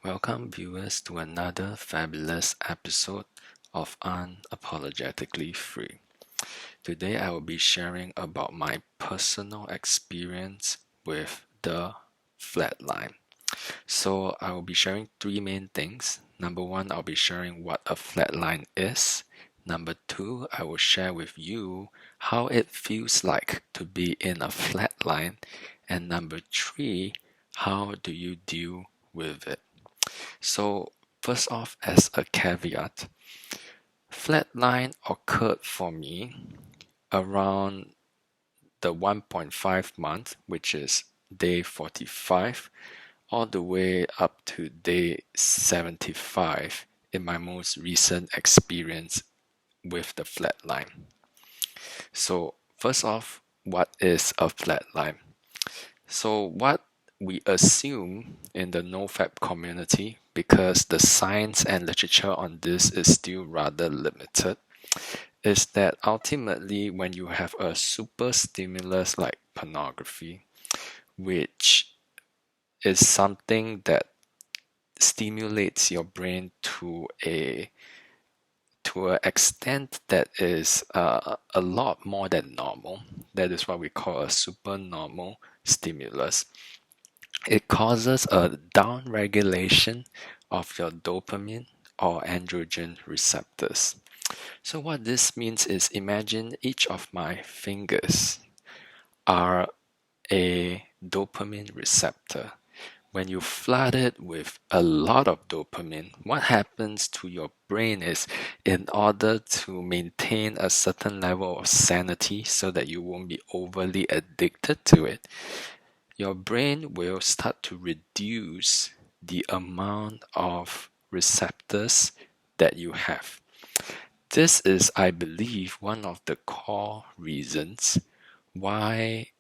Welcome, viewers, to another fabulous episode of Unapologetically Free. Today, I will be sharing about my personal experience with the flatline. So, I will be sharing three main things. Number one, I'll be sharing what a flatline is. Number two, I will share with you how it feels like to be in a flatline. And number three, how do you deal with it? So, first off, as a caveat, flatline occurred for me around the 1.5 month, which is day 45, all the way up to day 75 in my most recent experience with the flatline. So, first off, what is a flatline? So, what we assume in the NoFap community, because the science and literature on this is still rather limited, is that ultimately when you have a super stimulus like pornography, which is something that stimulates your brain to an extent that is a lot more than normal. That is what we call a supernormal stimulus. It causes a downregulation of your dopamine or androgen receptors. So what this means is, imagine each of my fingers are a dopamine receptor. When you flood it with a lot of dopamine, what happens to your brain is, in order to maintain a certain level of sanity so that you won't be overly addicted to it, your brain will start to reduce the amount of receptors that you have. This is, I believe, one of the core reasons why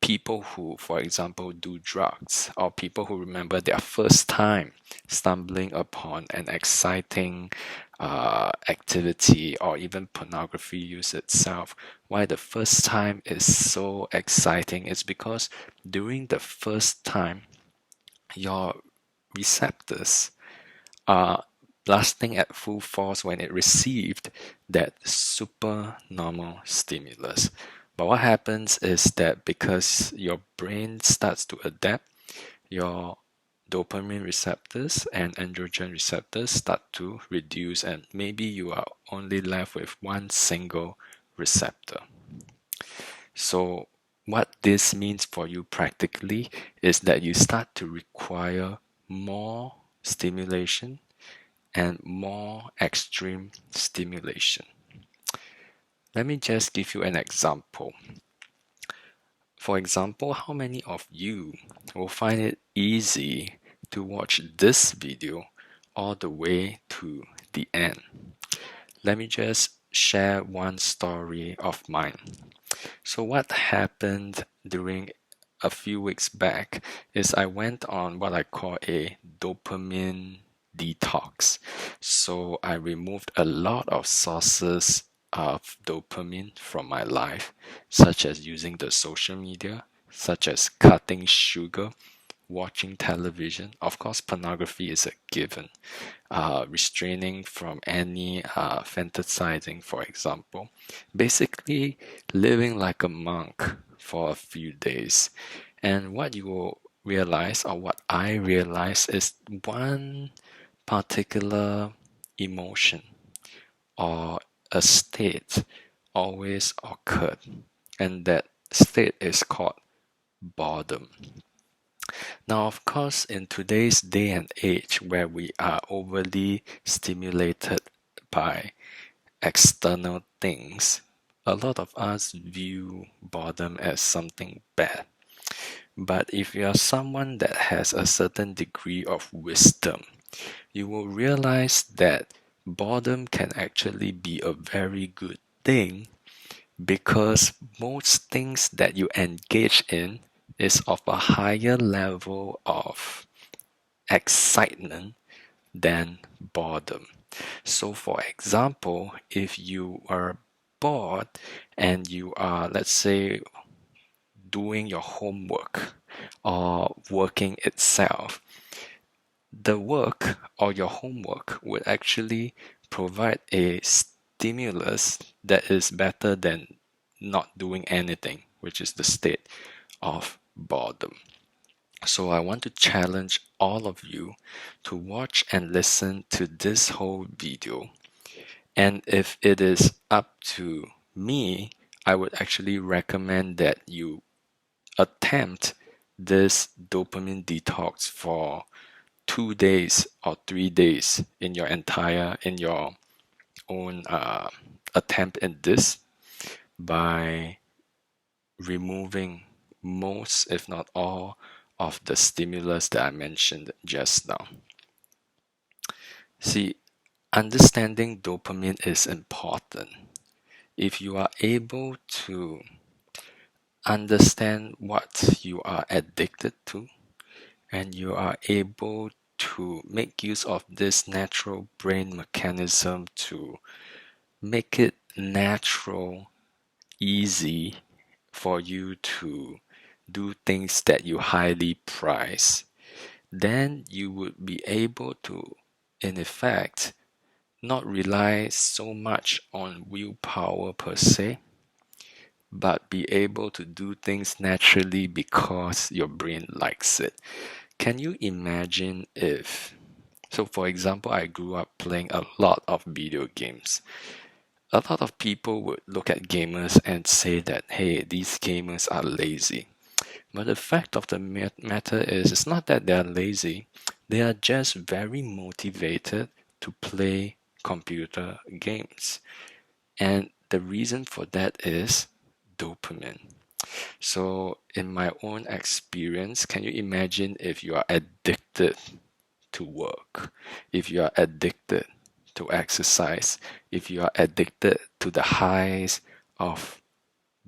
people who, for example, do drugs, or people who remember their first time stumbling upon an exciting activity, or even pornography use itself, why the first time is so exciting is because during the first time, your receptors are blasting at full force when it received that supernormal stimulus. But what happens is that because your brain starts to adapt, your dopamine receptors and androgen receptors start to reduce, and maybe you are only left with one single receptor. So what this means for you practically is that you start to require more stimulation and more extreme stimulation. Let me just give you an example. For example, how many of you will find it easy to watch this video all the way to the end? Let me just share one story of mine. So what happened during a few weeks back is I went on what I call a dopamine detox. So I removed a lot of sources of dopamine from my life, such as using the social media, such as cutting sugar, watching television. Of course, pornography is a given. Restraining from any fantasizing, for example. Basically, living like a monk for a few days. And what you will realize, or what I realize, is one particular emotion or a state always occurred, and that state is called boredom. Now, of course, in today's day and age where we are overly stimulated by external things, a lot of us view boredom as something bad. But if you are someone that has a certain degree of wisdom, you will realize that boredom can actually be a very good thing, because most things that you engage in is of a higher level of excitement than boredom. So for example, if you are bored and you are, let's say, doing your homework or working itself, the work or your homework would actually provide a stimulus that is better than not doing anything, which is the state of boredom. So I want to challenge all of you to watch and listen to this whole video. And if it is up to me, I would actually recommend that you attempt this dopamine detox for 2 days or 3 days in your own attempt in this by removing most, if not all, of the stimulus that I mentioned just now. See, understanding dopamine is important. If you are able to understand what you are addicted to, and you are able to make use of this natural brain mechanism to make it natural, easy for you to do things that you highly prize, then you would be able to, in effect, not rely so much on willpower per se, but be able to do things naturally because your brain likes it. Can you imagine if, so for example, I grew up playing a lot of video games. A lot of people would look at gamers and say that, hey, these gamers are lazy. But the fact of the matter is, it's not that they're lazy, they are just very motivated to play computer games. And the reason for that is dopamine. So, in my own experience, can you imagine if you are addicted to work, if you are addicted to exercise, if you are addicted to the highs of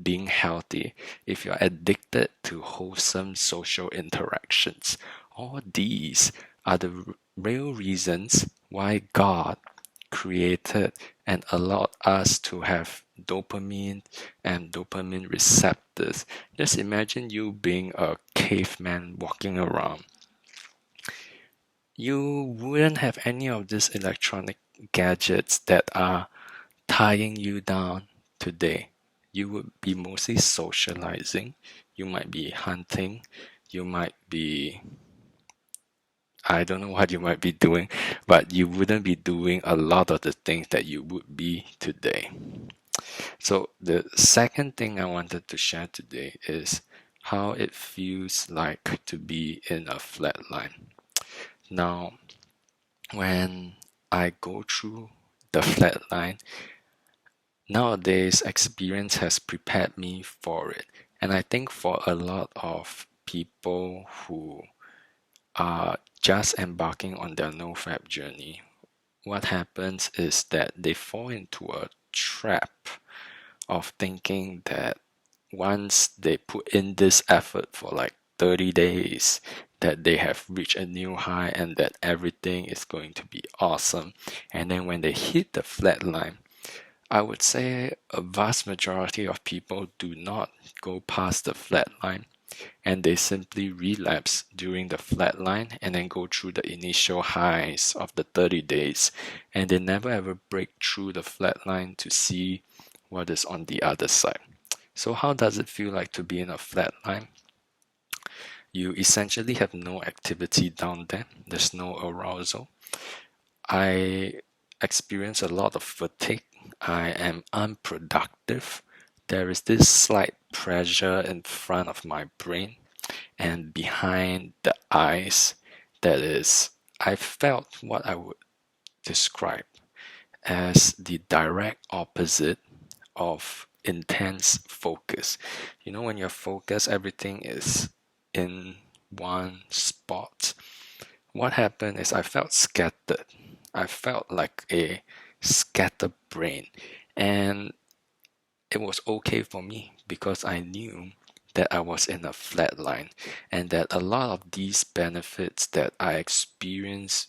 being healthy, if you're addicted to wholesome social interactions? All these are the real reasons why God created and allowed us to have dopamine and dopamine receptors. Just imagine you being a caveman walking around. You wouldn't have any of these electronic gadgets that are tying you down today. You would be mostly socializing. You might be hunting. You might be, I don't know what you might be doing, but you wouldn't be doing a lot of the things that you would be today. So, the second thing I wanted to share today is how it feels like to be in a flat line. Now, when I go through the flat line, nowadays experience has prepared me for it. And I think for a lot of people who are just embarking on their NoFap journey, what happens is that they fall into a trap of thinking that once they put in this effort for like 30 days, that they have reached a new high and that everything is going to be awesome. And then when they hit the flat line, I would say a vast majority of people do not go past the flat line, and they simply relapse during the flat line and then go through the initial highs of the 30 days, and they never ever break through the flat line to see what is on the other side. So how does it feel like to be in a flat line? You essentially have no activity down there. There's no arousal. I experience a lot of fatigue. I am unproductive. There is this slight pressure in front of my brain and behind the eyes that is, I felt what I would describe as the direct opposite of intense focus. You know, when you're focused, everything is in one spot. What happened is I felt scattered. I felt like a scattered brain. And it was okay for me because I knew that I was in a flat line and that a lot of these benefits that I experienced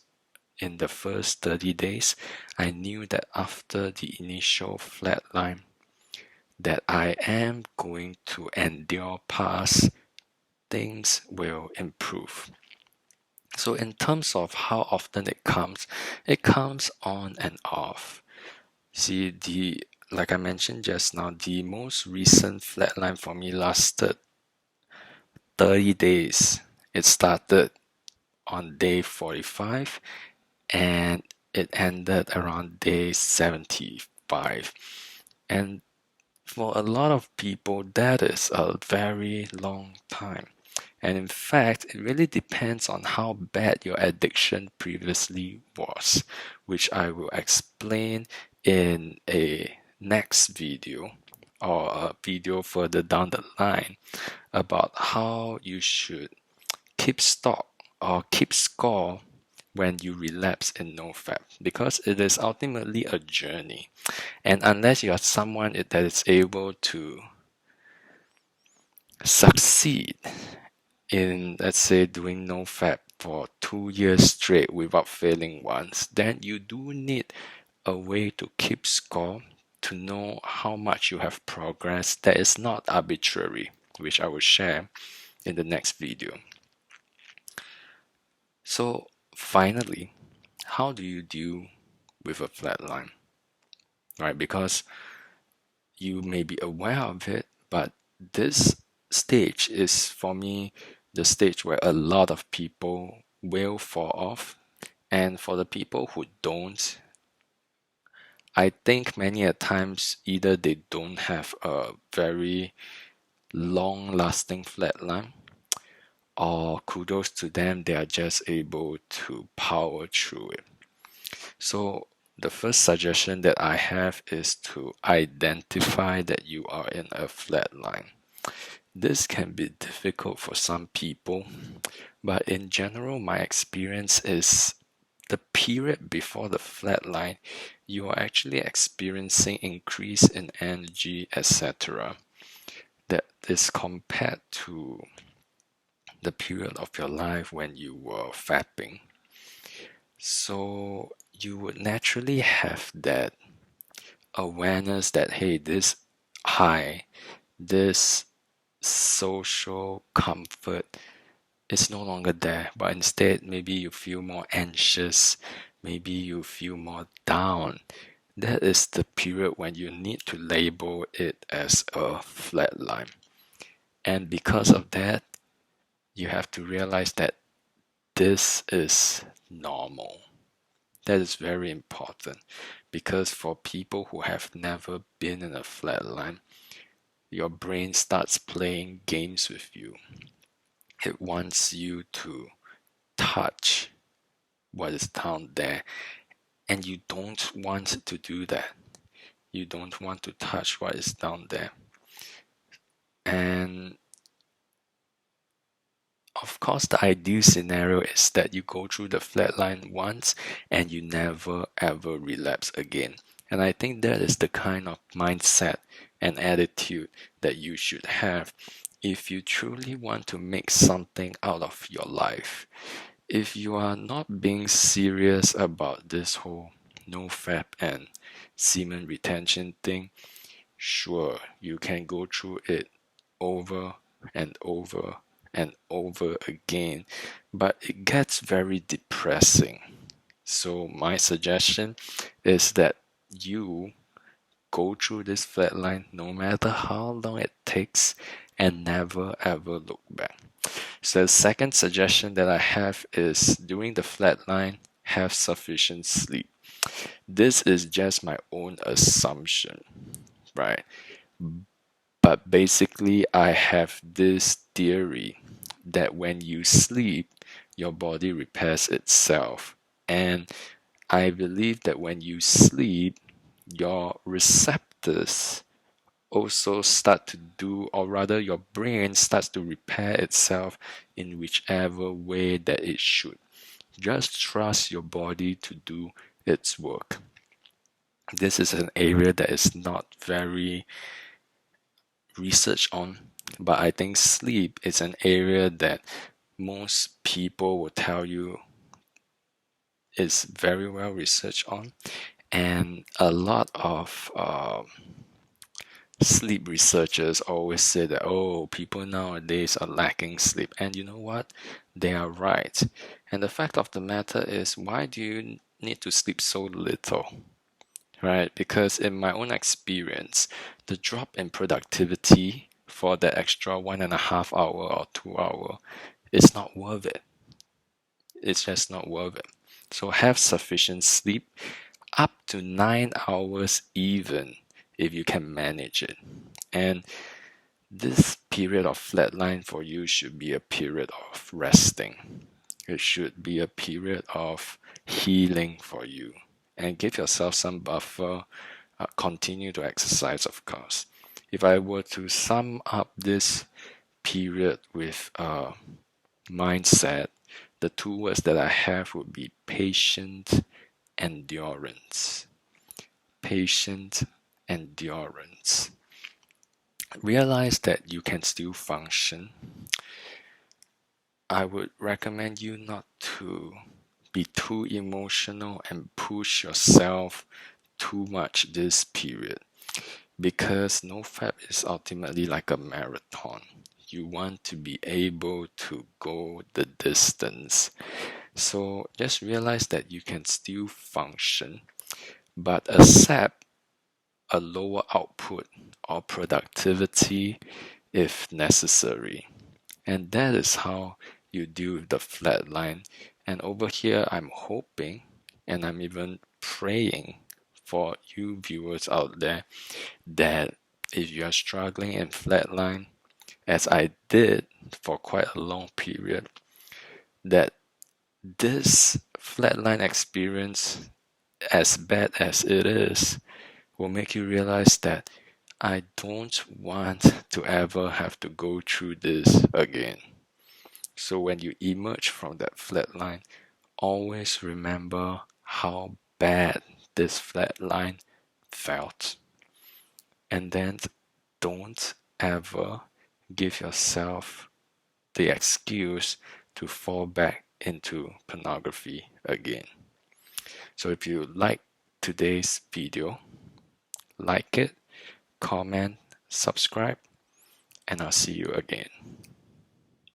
in the first 30 days, I knew that after the initial flat line, that I am going to endure past, things will improve. So in terms of how often it comes on and off. See, like I mentioned just now, the most recent flatline for me lasted 30 days. It started on day 45 and it ended around day 75. And for a lot of people, that is a very long time. And in fact, it really depends on how bad your addiction previously was, which I will explain in a next video or a video further down the line about how you should keep stock or keep score when you relapse in NoFap, because it is ultimately a journey. And unless you are someone that is able to succeed in, let's say, doing NoFap for 2 years straight without failing once, then you do need a way to keep score, to know how much you have progressed that is not arbitrary, which I will share in the next video. So finally, how do you deal with a flatline? Right? Because you may be aware of it, but this stage is for me the stage where a lot of people will fall off. And for the people who don't, I think many a times either they don't have a very long lasting flatline, or kudos to them, they are just able to power through it. So the first suggestion that I have is to identify that you are in a flatline. This can be difficult for some people, but in general, my experience is the period before the flatline, you are actually experiencing increase in energy, etc. That is compared to the period of your life when you were fapping. So you would naturally have that awareness that, hey, this high, this social comfort is no longer there, but instead maybe you feel more anxious, maybe you feel more down. That is the period when you need to label it as a flatline. And because of that, you have to realize that this is normal. That is very important, because for people who have never been in a flatline, your brain starts playing games with you. It wants you to touch what is down there, and you don't want to do that. You don't want to touch what is down there. And of course, the ideal scenario is that you go through the flatline once and you never ever relapse again. And I think that is the kind of mindset and attitude that you should have if you truly want to make something out of your life. If you are not being serious about this whole NoFap and semen retention thing, sure, you can go through it over and over and over again, but it gets very depressing. So my suggestion is that you go through this flatline no matter how long it takes and never ever look back. So the second suggestion that I have is, during the flatline, have sufficient sleep. This is just my own assumption, right? But basically, I have this theory that when you sleep, your body repairs itself. And I believe that when you sleep, your receptors also start to do, or rather, your brain starts to repair itself in whichever way that it should. Just trust your body to do its work. This is an area that is not very researched on, but I think sleep is an area that most people will tell you is very well researched on, and a lot of sleep researchers always say that, oh, people nowadays are lacking sleep. And you know what? They are right. And the fact of the matter is, why do you need to sleep so little? Right? Because in my own experience, the drop in productivity for that extra 1.5 hour or 2 hour is not worth it. It's just not worth it. So have sufficient sleep, up to 9 hours even, if you can manage it. And this period of flatline for you should be a period of resting. It should be a period of healing for you. And give yourself some buffer. Continue to exercise, of course. If I were to sum up this period with mindset, the two words that I have would be patient endurance. Patient endurance. Realize that you can still function. I would recommend you not to be too emotional and push yourself too much this period, because NoFap is ultimately like a marathon. You want to be able to go the distance. So just realize that you can still function, but accept a lower output or productivity if necessary. And that is how you deal with the flat line. And over here, I'm hoping and I'm even praying for you viewers out there that if you are struggling in flatline, as I did for quite a long period, that this flatline experience, as bad as it is, will make you realize that I don't want to ever have to go through this again. So when you emerge from that flatline, always remember how bad this flatline felt. And then don't ever give yourself the excuse to fall back into pornography again. So if you like today's video, like it, comment, subscribe, and I'll see you again.